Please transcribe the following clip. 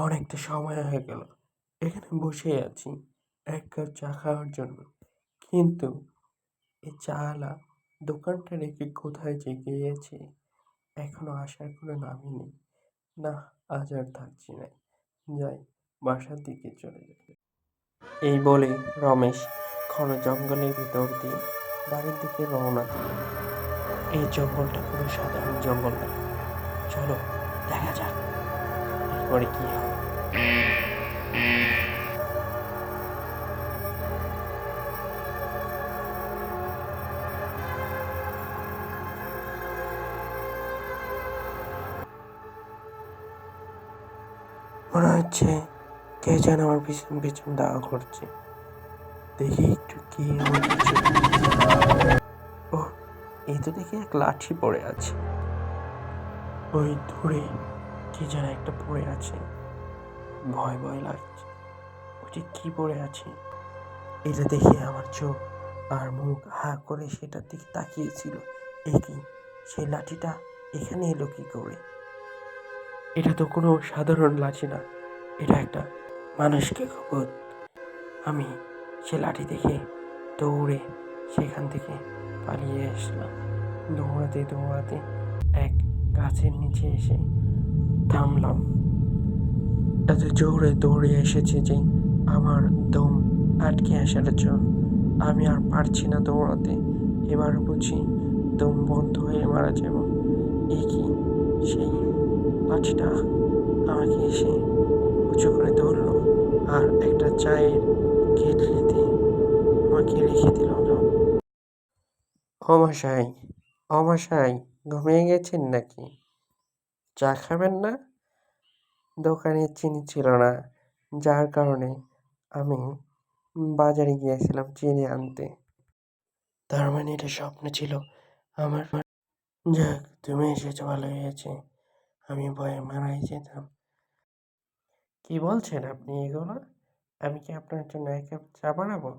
অনেকটা সময় হয়ে গেল এখানে বসে আছি এক কাপ চা খাওয়ার জন্য, কিন্তু এই চাওয়ালা দোকানটা রেখে কোথায় যে গিয়েছে, এখনো আসার কোনো নামই নেই। না, আজ আর থাকছি না, যাই বাসার দিকে চলে যাই। এই বলে রমেশ ঘন জঙ্গলের ভিতর দিয়ে বাড়ির দিকে রওনা দিল। এই জঙ্গলটা কোনো সাধারণ জঙ্গল না, চলো দেখা যাক এরপরে কি হয়। মনে হচ্ছে কে যেন আমার পিছন পিছন দাওয়া করছে। দেখি একটু কি এমন কিছু। ও, এই তো দেখি এক লাঠি পড়ে আছে। ওই দূরে কে যেন একটা পড়ে আছে, ভয় ভয় লাগছে। ওটি কি পড়ে আছে? এটা দেখে আমার চোখ আর মুখ হা করে সেটার দিকে তাকিয়েছিল। এ কি, সেই লাঠিটা এখানে এলো কি করে? এটা তো কোনো সাধারণ লাঠি না, এটা একটা মানুষকে খবর। আমি সে লাঠি দেখে দৌড়ে সেখান থেকে পালিয়ে আসলাম। দৌড়াতে দৌড়াতে এক গাছের নিচে এসে থামলাম। এত জোরে দৌড়ে এসেছে যে আমার দম আটকে আসার জন্য আমি আর পারছি না দৌড়াতে। এবার বুঝি দম বন্ধ হয়ে মারা যাব। এ কি, সেই লাঠিটা আমাকে এসে উঁচু করে ধরলো আর একটা চায়ের কেটলিতে আমাকে রেখে দিল। ও মশাই, ও মশাই, ঘুমিয়ে গেছেন নাকি? চা খাবেন না? দোকানে চিনি ছিল না, যার কারণে আমি বাজারে গিয়েছিলাম চিনি আনতে। তার মানে এটা স্বপ্ন ছিল আমার। যাক, তুমি এসেছো ভালো হয়েছে, আমি ভয়ে মারাই যেতাম। কি বলছেন আপনি এগুলো? আমি কি আপনার জন্য এক কাপ চা বানাবো?